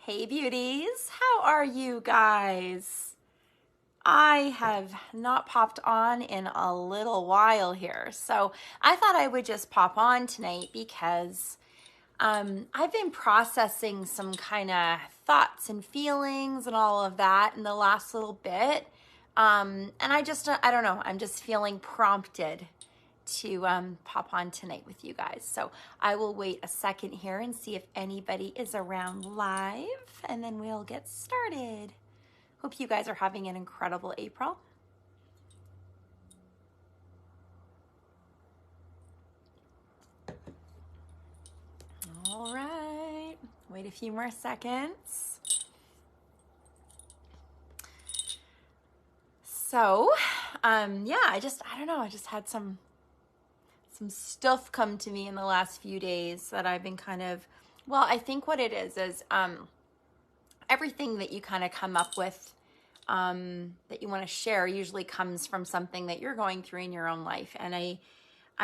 Hey beauties, how are you guys? I have not popped on in a little while here, so I thought I would just pop on tonight because I've been processing some kind of thoughts and feelings and all of that in the last little bit. And I don't know, I'm just feeling prompted to pop on tonight with you guys. So I will wait a second here and see if anybody is around live, and then we'll get started. Hope you guys are having an incredible April. All right, wait a few more seconds. So, yeah, I don't know, I just had some stuff come to me in the last few days that I've been I think what it is everything that you kind of come up with that you want to share usually comes from something that you're going through in your own life. And I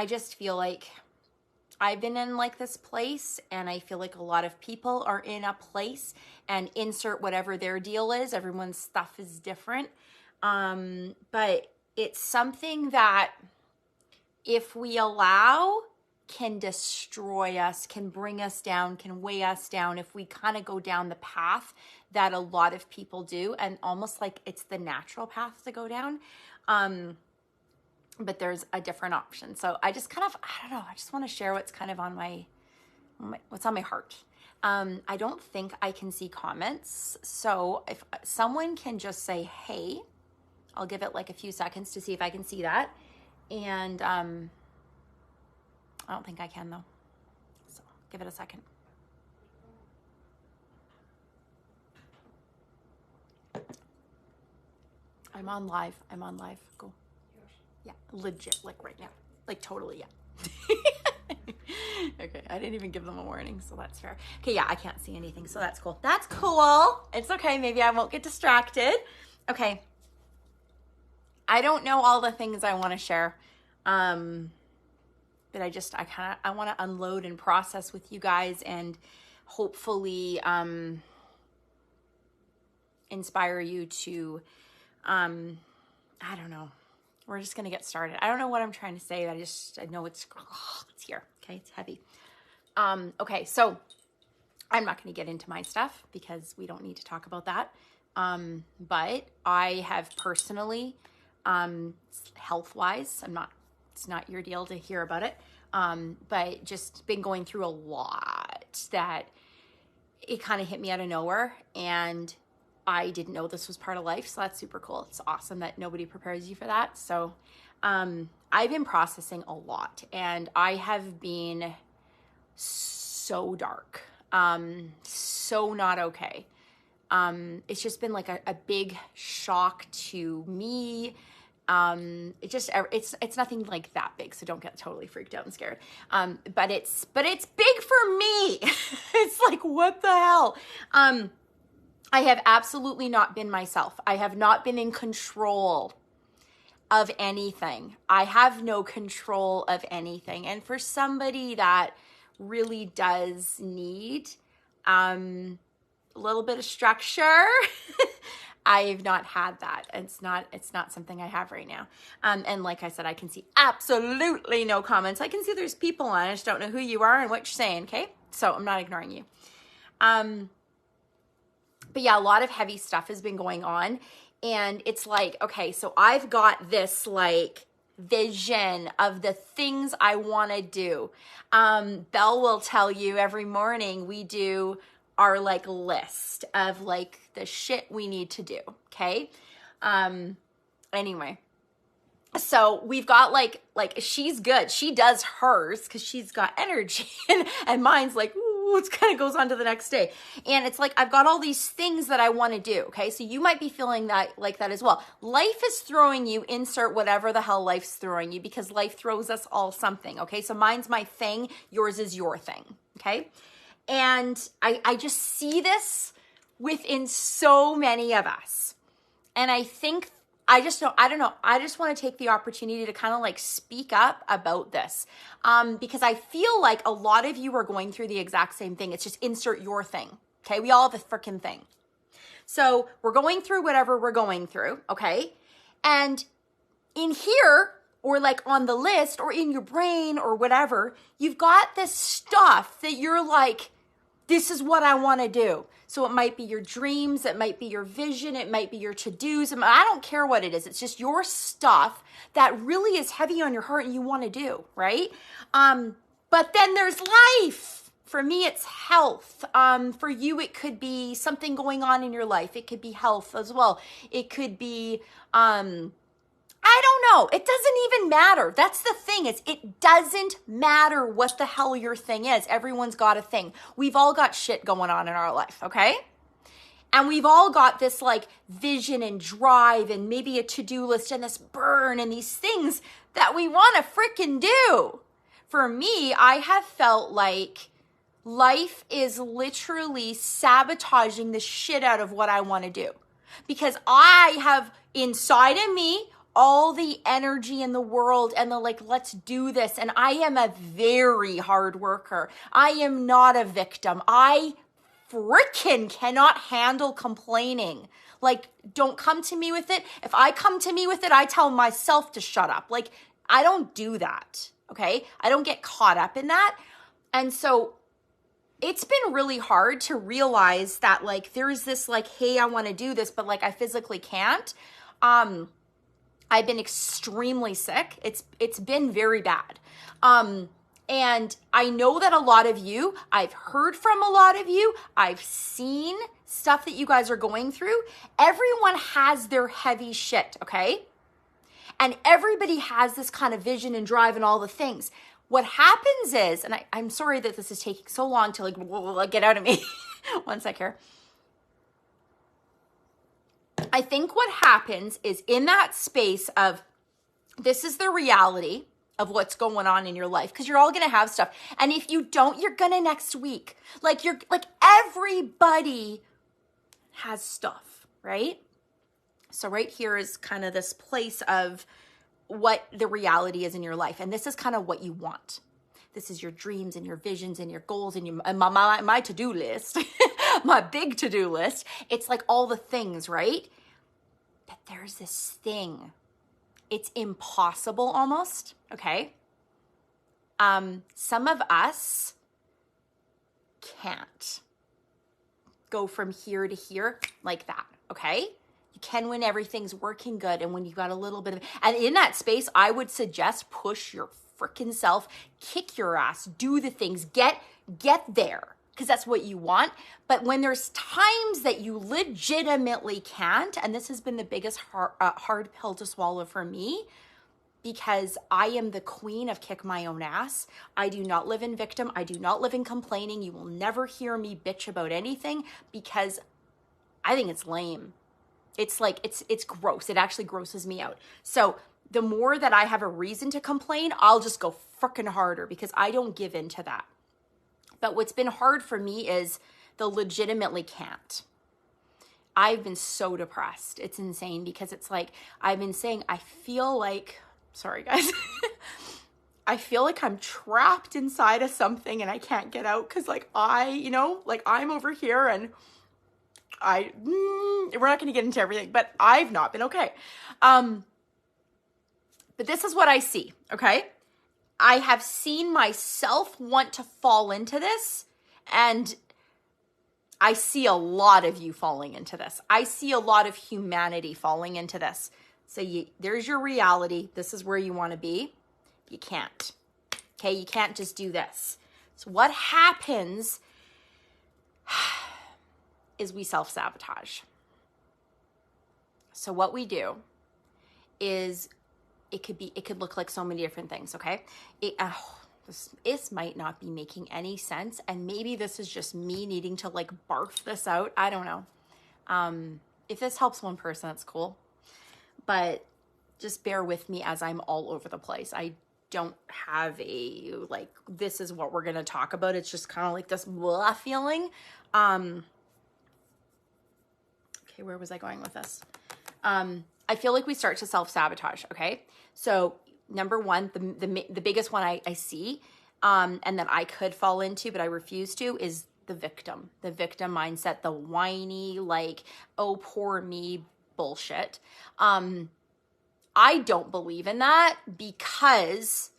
just feel like I've been in like this place, and I feel like a lot of people are in a place, and insert whatever their deal is. Everyone's stuff is different. But it's something that, if we allow, can destroy us, can bring us down, can weigh us down if we kind of go down the path that a lot of people do, and almost like it's the natural path to go down. But there's a different option. So I just I don't know, I just want to share what's kind of on what's on my heart. I don't think I can see comments. So if someone can just say, hey, I'll give it like a few seconds to see if I can see that. And I don't think I can though. So give it a second. I'm on live. Go. Yeah, legit, like right now. Like totally, yeah. Okay, I didn't even give them a warning, so that's fair. Okay, yeah, I can't see anything, so that's cool. That's cool. It's okay, maybe I won't get distracted. Okay. I don't know all the things I want to share, but I want to unload and process with you guys, and hopefully inspire you to, I don't know. We're just going to get started. I don't know what I'm trying to say. I know it's here. Okay. It's heavy. Okay. So I'm not going to get into my stuff because we don't need to talk about that. But I have personally, health-wise, it's not your deal to hear about it. But just been going through a lot that it kind of hit me out of nowhere, and I didn't know this was part of life. So that's super cool. It's awesome that nobody prepares you for that. So, I've been processing a lot, and I have been so dark, so not okay. It's just been like a big shock to me. It's nothing like that big, so don't get totally freaked out and scared. But it's big for me. It's like, what the hell? I have absolutely not been myself. I have not been in control of anything. I have no control of anything. And for somebody that really does need a little bit of structure, I've not had that. It's not something I have right now. And like I said, I can see absolutely no comments. I can see there's people on. I just don't know who you are and what you're saying, okay? So I'm not ignoring you. But yeah, a lot of heavy stuff has been going on, and it's like, okay, so I've got this like vision of the things I want to do. Belle will tell you every morning we do our like list of like the shit we need to do. Okay. Anyway, so we've got like she's good. She does hers because she's got energy, and mine's like, ooh, it kind of goes on to the next day. And it's like, I've got all these things that I want to do. Okay. So you might be feeling that like that as well. Life is throwing you, insert whatever the hell life's throwing you, because life throws us all something. Okay. So mine's my thing. Yours is your thing. Okay. And I just see this within so many of us. And I think I don't know. I just want to take the opportunity to kind of like speak up about this. Because I feel like a lot of you are going through the exact same thing. It's just insert your thing. okay? We all have a freaking thing. So we're going through whatever we're going through, okay? And in here, or like on the list, or in your brain, or whatever, you've got this stuff that you're like, this is what I want to do. So it might be your dreams, it might be your vision, it might be your to-dos. I don't care what it is. It's just your stuff that really is heavy on your heart and you want to do, right? But then there's life. For me, it's health. For you, it could be something going on in your life. It could be health as well. It could be, I don't know. It doesn't even matter. That's the thing. It doesn't matter what the hell your thing is. Everyone's got a thing. We've all got shit going on in our life, okay? And we've all got this like vision and drive and maybe a to-do list and this burn and these things that we want to freaking do. For me, I have felt like life is literally sabotaging the shit out of what I want to do. Because I have inside of me all the energy in the world and the like, let's do this. And I am a very hard worker. I am not a victim. I freaking cannot handle complaining. Like, don't come to me with it. If I come to me with it, I tell myself to shut up. Like, I don't do that, okay? I don't get caught up in that. And so it's been really hard to realize that like there's this like, hey, I want to do this, but like I physically can't. I've been extremely sick. It's been very bad. And I know that a lot of you, I've heard from a lot of you, I've seen stuff that you guys are going through. Everyone has their heavy shit, okay? And everybody has this kind of vision and drive and all the things. What happens is, and I'm sorry that this is taking so long to like get out of me. One sec here. I think what happens is in that space of this is the reality of what's going on in your life, because you're all going to have stuff. And if you don't, you're going to next week. Like everybody has stuff, right? So right here is kind of this place of what the reality is in your life. And this is kind of what you want. This is your dreams and your visions and your goals and my to-do list, my big to-do list. It's like all the things, right? But there's this thing. It's impossible almost, okay? Some of us can't go from here to here like that, okay? Can when everything's working good and when you've got a little bit of, and in that space, I would suggest push your freaking self, kick your ass, do the things, get there, because that's what you want. But when there's times that you legitimately can't, and this has been the biggest hard pill to swallow for me, because I am the queen of kick my own ass. I do not live in victim. I do not live in complaining. You will never hear me bitch about anything because I think it's lame. It's like, it's gross. It actually grosses me out. So the more that I have a reason to complain, I'll just go freaking harder because I don't give in to that. But what's been hard for me is the legitimately can't. I've been so depressed. It's insane because it's like, I've been saying, I feel like, sorry guys, I feel like I'm trapped inside of something and I can't get out because like I'm over here and we're not going to get into everything, but I've not been okay. But this is what I see, okay? I have seen myself want to fall into this, and I see a lot of you falling into this. I see a lot of humanity falling into this. So there's your reality. This is where you want to be. You can't, okay? You can't just do this. So what happens is we self-sabotage. So what we do is it could look like so many different things, okay? This might not be making any sense, and maybe this is just me needing to like barf this out. I don't know. If this helps one person, that's cool. But just bear with me as I'm all over the place. I don't have a like this is what we're gonna talk about. It's just kind of like this blah feeling. Okay, where was I going with this? I feel like we start to self-sabotage, okay? So number one, the biggest one I see, and that I could fall into, but I refuse to, is the victim mindset, the whiny, like, oh, poor me bullshit. I don't believe in that, because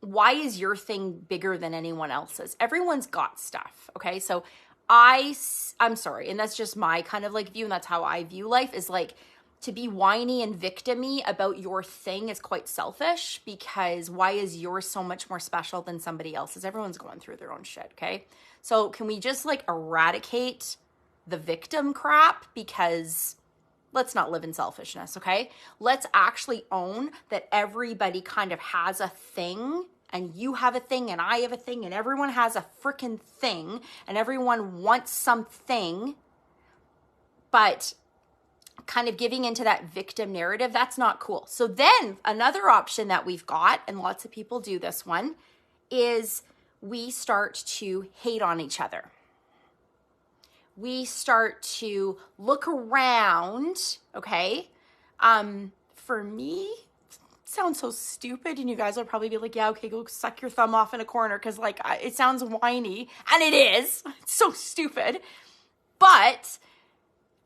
why is your thing bigger than anyone else's? Everyone's got stuff, okay? So I'm sorry, and that's just my kind of like view, and that's how I view life, is like, to be whiny and victim-y about your thing is quite selfish, because why is yours so much more special than somebody else's? Everyone's going through their own shit, okay? So can we just like eradicate the victim crap? Because let's not live in selfishness, okay? Let's actually own that everybody kind of has a thing, and you have a thing, and I have a thing, and everyone has a freaking thing, and everyone wants something, but kind of giving into that victim narrative, that's not cool. So then another option that we've got, and lots of people do this one, is we start to hate on each other. We start to look around, okay? For me, it sounds so stupid, and you guys will probably be like, yeah, okay, go suck your thumb off in a corner, because like it sounds whiny, and it is. It's so stupid. But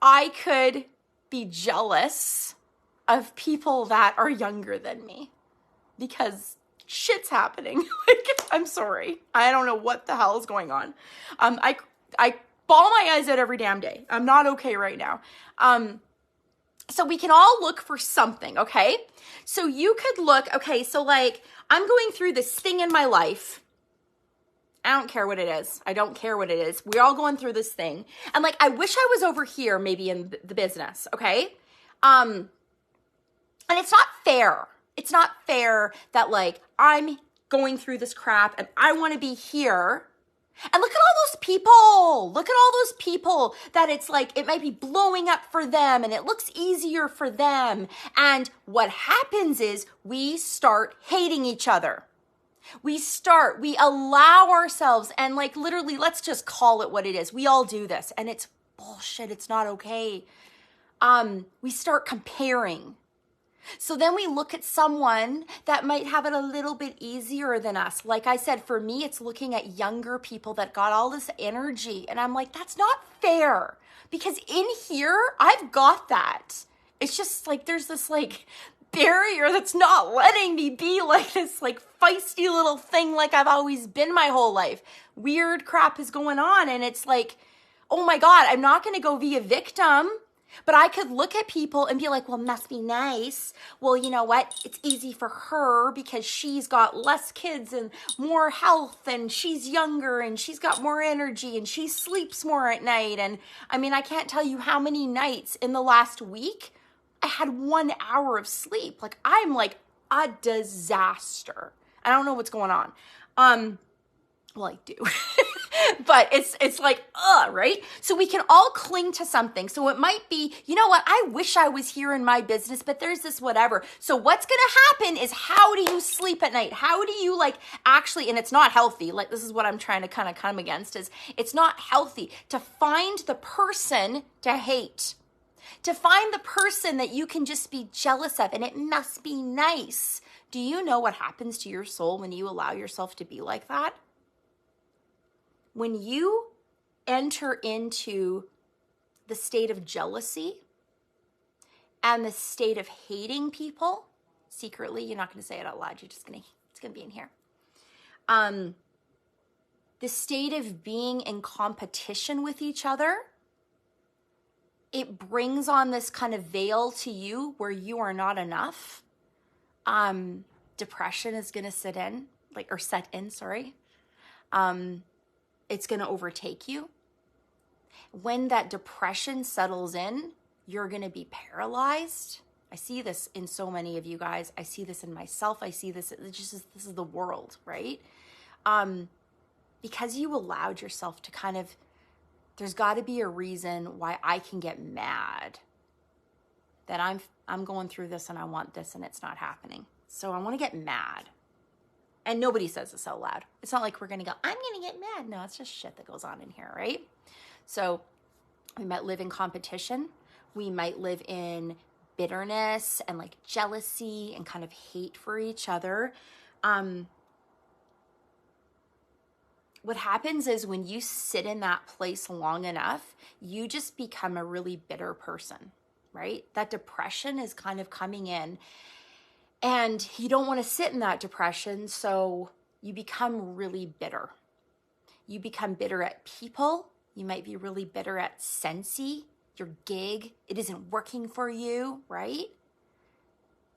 I could be jealous of people that are younger than me, because shit's happening. Like, I'm sorry. I don't know what the hell is going on. I bawl my eyes out every damn day. I'm not okay right now. So we can all look for something, okay? So you could look, okay, so like, I'm going through this thing in my life. I don't care what it is. I don't care what it is. We're all going through this thing. And like, I wish I was over here, maybe in the business, okay? And it's not fair. It's not fair that like, I'm going through this crap and I want to be here. And look at all those people. Look at all those people that it's like, it might be blowing up for them and it looks easier for them. And what happens is we start hating each other. We allow ourselves, and like literally, let's just call it what it is. We all do this, and it's bullshit. It's not okay. We start comparing. So then we look at someone that might have it a little bit easier than us. Like I said, for me, it's looking at younger people that got all this energy. And I'm like, that's not fair, because in here, I've got that. It's just like, there's this like barrier that's not letting me be like this like feisty little thing like I've always been my whole life. Weird crap is going on, and it's like, oh my God, I'm not going to go be a victim, but I could look at people and be like, well, must be nice. Well, you know what? It's easy for her because she's got less kids and more health, and she's younger and she's got more energy and she sleeps more at night. And I mean, I can't tell you how many nights in the last week I had 1 hour of sleep. Like, I'm like a disaster. I don't know what's going on. Well, I do. But it's like, right? So we can all cling to something. So it might be, you know what? I wish I was here in my business, but there's this whatever. So what's going to happen is, how do you sleep at night? How do you like actually, and it's not healthy. Like, this is what I'm trying to kind of come against, is it's not healthy to find the person to hate, to find the person that you can just be jealous of, and it must be nice. Do you know what happens to your soul when you allow yourself to be like that? When you enter into the state of jealousy and the state of hating people secretly, you're not going to say it out loud. It's going to be in here. The state of being in competition with each other, it brings on this kind of veil to you where you are not enough. Depression is going to set in. It's going to overtake you. When that depression settles in, you're going to be paralyzed. I see this in so many of you guys. I see this in myself. I see this, this is the world, right? Because you allowed yourself to kind of, there's got to be a reason why I can get mad that I'm going through this and I want this and it's not happening. So I want to get mad. And nobody says this out loud. It's not like we're going to go, I'm going to get mad. No, it's just shit that goes on in here, right? So we might live in competition. We might live in bitterness and like jealousy and kind of hate for each other. what happens is when you sit in that place long enough, you just become a really bitter person, right? That depression is kind of coming in and you don't want to sit in that depression. So you become really bitter. You become bitter at people. You might be really bitter at Scentsy, your gig. It isn't working for you, right?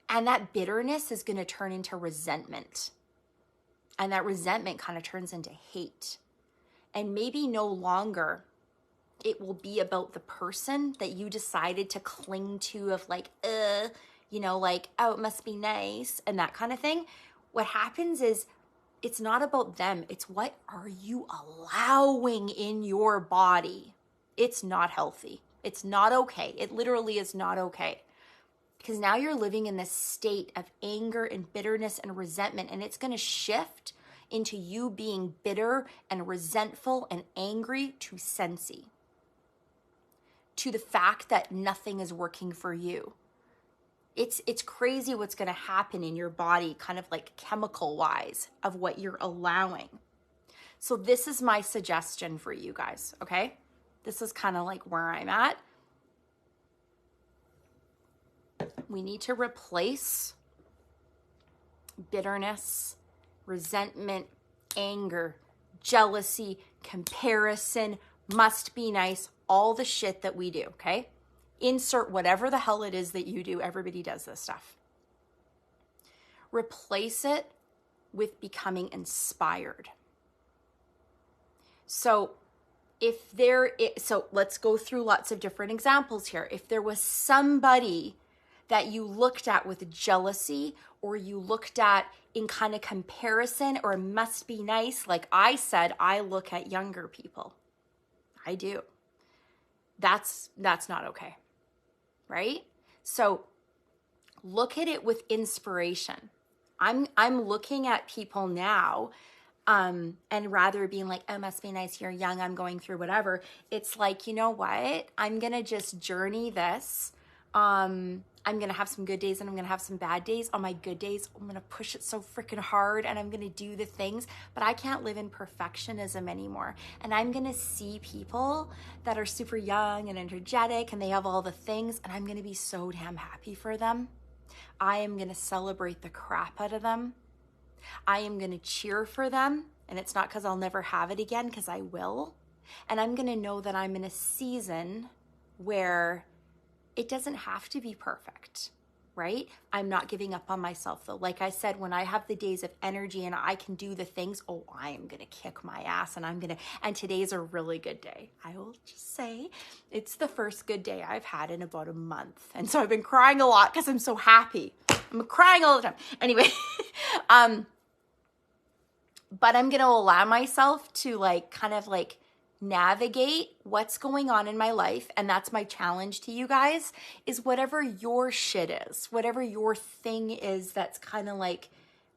And that bitterness is going to turn into resentment. And that resentment kind of turns into hate. And maybe no longer it will be about the person that you decided to cling to of like, like, oh, it must be nice and that kind of thing. What happens is it's not about them. It's what are you allowing in your body? It's not healthy. It's not okay. It literally is not okay. Because now you're living in this state of anger and bitterness and resentment, and it's going to shift into you being bitter and resentful and angry to Scentsy, to the fact that nothing is working for you. It's crazy what's going to happen in your body, kind of like chemical wise, of what you're allowing. So this is my suggestion for you guys, okay? This is kind of like where I'm at. We need to replace bitterness, resentment, anger, jealousy, comparison, must be nice, all the shit that we do, okay? Insert whatever the hell it is that you do. Everybody does this stuff. Replace it with becoming inspired. So let's go through lots of different examples here. If there was somebody that you looked at with jealousy, or you looked at in kind of comparison, or must be nice, like I said, I look at younger people. I do. That's not okay, right? So look at it with inspiration. I'm looking at people now, and rather being like, oh, must be nice, you're young, I'm going through whatever. It's like, you know what? I'm gonna just journey this. I'm going to have some good days and I'm going to have some bad days. On my good days, I'm going to push it so freaking hard and I'm going to do the things, but I can't live in perfectionism anymore. And I'm going to see people that are super young and energetic and they have all the things, and I'm going to be so damn happy for them. I am going to celebrate the crap out of them. I am going to cheer for them. And it's not because I'll never have it again, because I will. And I'm going to know that I'm in a season where it doesn't have to be perfect, right? I'm not giving up on myself though. Like I said, when I have the days of energy and I can do the things, I am going to kick my ass and today's a really good day. I will just say it's the first good day I've had in about a month. And so I've been crying a lot because I'm so happy. I'm crying all the time. Anyway, but I'm going to allow myself to kind of navigate what's going on in my life. And that's my challenge to you guys, is whatever your shit is, whatever your thing is that's kind of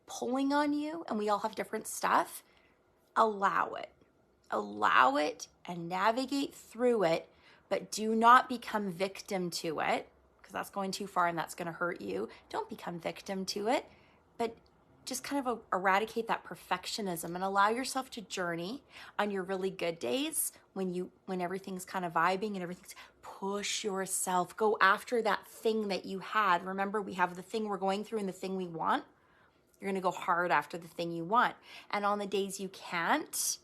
pulling on you, and we all have different stuff, allow it and navigate through it, but do not become victim to it, because that's going too far and that's going to hurt you. Don't become victim to it, but just kind of eradicate that perfectionism and allow yourself to journey on your really good days when everything's kind of vibing and everything's, push yourself, go after that thing that you had. Remember, we have the thing we're going through and the thing we want. You're going to go hard after the thing you want. And on the days you can't,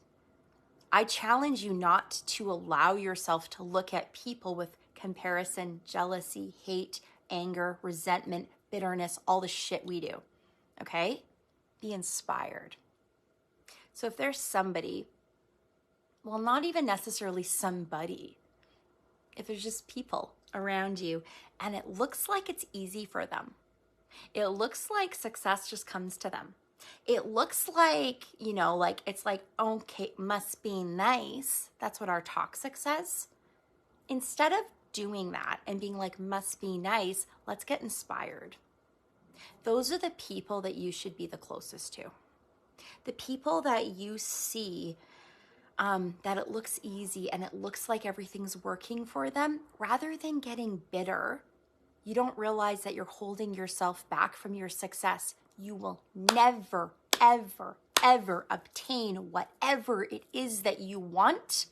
I challenge you not to allow yourself to look at people with comparison, jealousy, hate, anger, resentment, bitterness, all the shit we do. Okay? Be inspired. So if there's somebody, well, not even necessarily somebody, if there's just people around you and it looks like it's easy for them, it looks like success just comes to them, it looks like, it's like, okay, must be nice. That's what our toxic says. Instead of doing that and being like, must be nice, let's get inspired. Those are the people that you should be the closest to. The people that you see that it looks easy and it looks like everything's working for them, rather than getting bitter, you don't realize that you're holding yourself back from your success. You will never, ever, ever obtain whatever it is that you want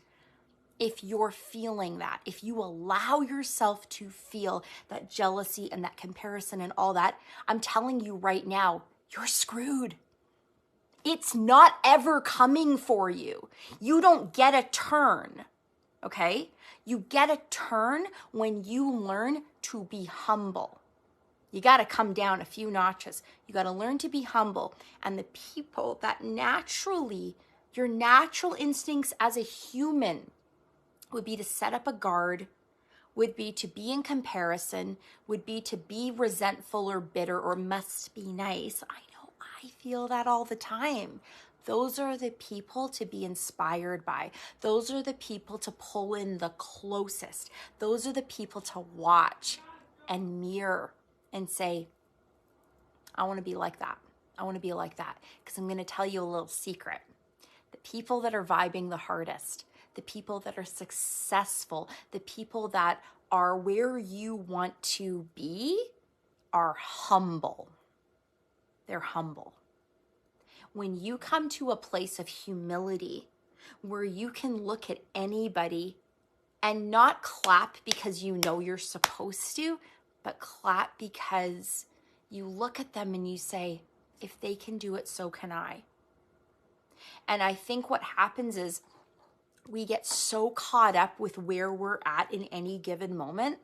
if you're feeling that. If you allow yourself to feel that jealousy and that comparison and all that, I'm telling you right now, you're screwed. It's not ever coming for you. You don't get a turn, okay? You get a turn when you learn to be humble. You got to come down a few notches. You got to learn to be humble. And the people that naturally, your natural instincts as a human would be to set up a guard, would be to be in comparison, would be to be resentful or bitter or must be nice. I know I feel that all the time. Those are the people to be inspired by. Those are the people to pull in the closest. Those are the people to watch and mirror and say, I want to be like that. I want to be like that. Because I'm going to tell you a little secret. The people that are vibing the hardest, the people that are successful, the people that are where you want to be are humble. They're humble. When you come to a place of humility where you can look at anybody and not clap because you know you're supposed to, but clap because you look at them and you say, if they can do it, so can I. And I think what happens is we get so caught up with where we're at in any given moment,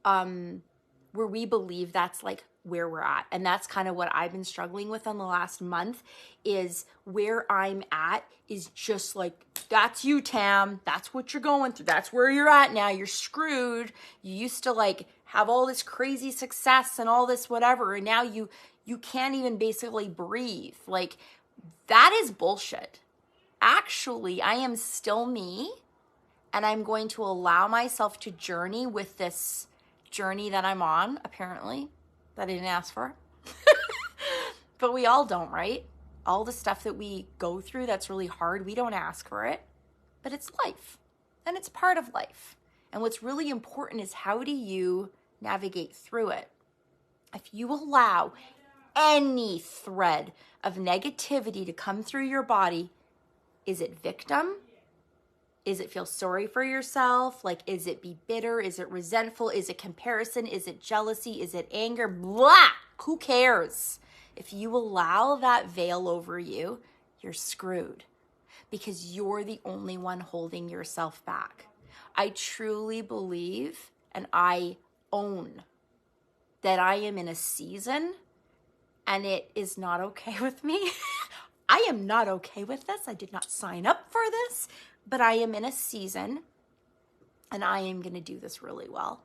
where we believe that's like where we're at. And that's kind of what I've been struggling with in the last month, is where I'm at is just like, that's you, Tam. That's what you're going through. That's where you're at now. You're screwed. You used to like have all this crazy success and all this whatever, and now you can't even basically breathe. Like, that is bullshit. Actually, I am still me, and I'm going to allow myself to journey with this journey that I'm on, apparently, that I didn't ask for. But we all don't, right? All the stuff that we go through that's really hard, we don't ask for it, but it's life, and it's part of life. And what's really important is, how do you navigate through it? If you allow any thread of negativity to come through your body, is it victim? Is it feel sorry for yourself? Like, is it be bitter? Is it resentful? Is it comparison? Is it jealousy? Is it anger? Blah! Who cares? If you allow that veil over you, you're screwed, because you're the only one holding yourself back. I truly believe, and I own, that I am in a season, and it is not okay with me. I am not okay with this. I did not sign up for this, but I am in a season, and I am going to do this really well.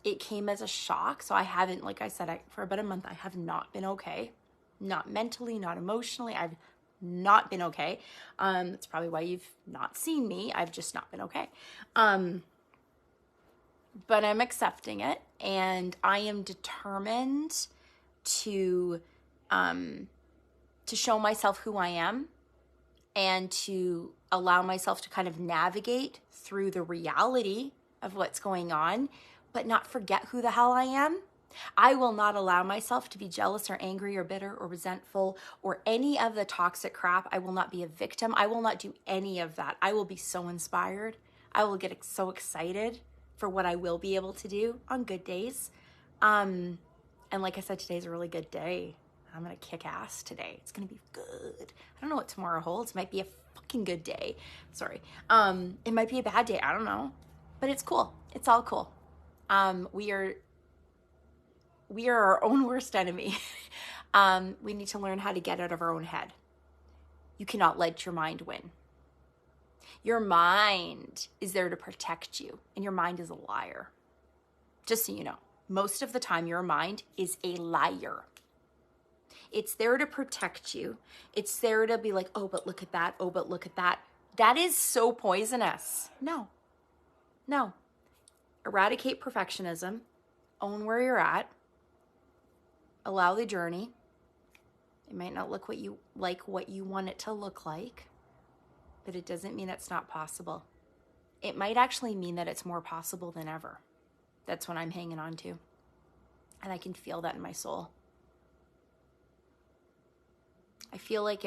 It came as a shock. So I haven't, like I said, for about a month, I have not been okay. Not mentally, not emotionally. I've not been okay. That's probably why you've not seen me. I've just not been okay. But I'm accepting it, and I am determined to show myself who I am, and to allow myself to kind of navigate through the reality of what's going on, but not forget who the hell I am. I will not allow myself to be jealous or angry or bitter or resentful or any of the toxic crap. I will not be a victim. I will not do any of that. I will be so inspired. I will get so excited for what I will be able to do on good days. And like I said, today's a really good day. I'm going to kick ass today. It's going to be good. I don't know what tomorrow holds. It might be a fucking good day. Sorry. It might be a bad day. I don't know. But it's cool. It's all cool. We are our own worst enemy. We need to learn how to get out of our own head. You cannot let your mind win. Your mind is there to protect you, and your mind is a liar. Just so you know, most of the time your mind is a liar. It's there to protect you. It's there to be like, oh, but look at that. Oh, but look at that. That is so poisonous. No. Eradicate perfectionism. Own where you're at. Allow the journey. It might not look what you want it to look like, but it doesn't mean it's not possible. It might actually mean that it's more possible than ever. That's what I'm hanging on to. And I can feel that in my soul. I feel like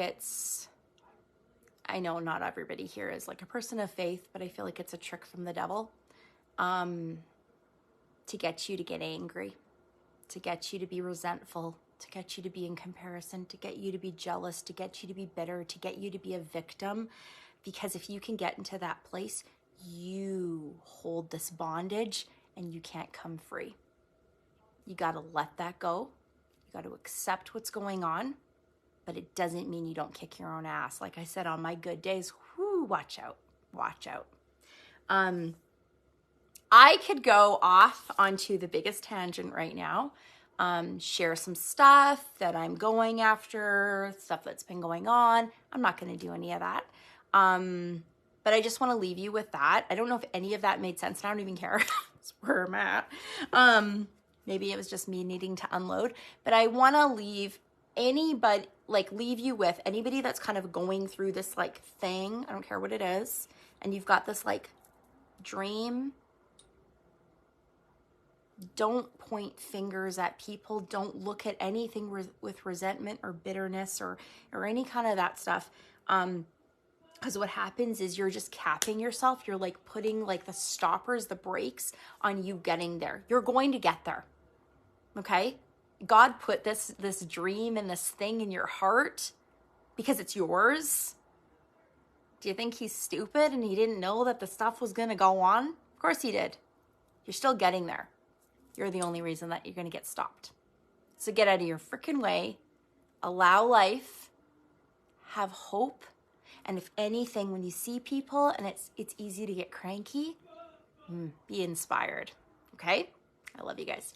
I know not everybody here is like a person of faith, but I feel like it's a trick from the devil to get you to get angry, to get you to be resentful, to get you to be in comparison, to get you to be jealous, to get you to be bitter, to get you to be a victim. Because if you can get into that place, you hold this bondage and you can't come free. You got to let that go. You got to accept what's going on, but it doesn't mean you don't kick your own ass. Like I said, on my good days, watch out, watch out. I could go off onto the biggest tangent right now, share some stuff that I'm going after, stuff that's been going on. I'm not going to do any of that. But I just want to leave you with that. I don't know if any of that made sense. I don't even care. That's where I'm at. Maybe it was just me needing to unload, but I want to leave you with anybody that's kind of going through this like thing. I don't care what it is. And you've got this like dream. Don't point fingers at people. Don't look at anything with resentment or bitterness or any kind of that stuff. Because what happens is you're just capping yourself. You're like putting like the stoppers, the brakes on you getting there. You're going to get there. Okay? God put this dream and this thing in your heart because it's yours. Do you think he's stupid and he didn't know that the stuff was going to go on? Of course he did. You're still getting there. You're the only reason that you're going to get stopped. So get out of your freaking way. Allow life. Have hope. And if anything, when you see people and it's easy to get cranky, be inspired. Okay? I love you guys.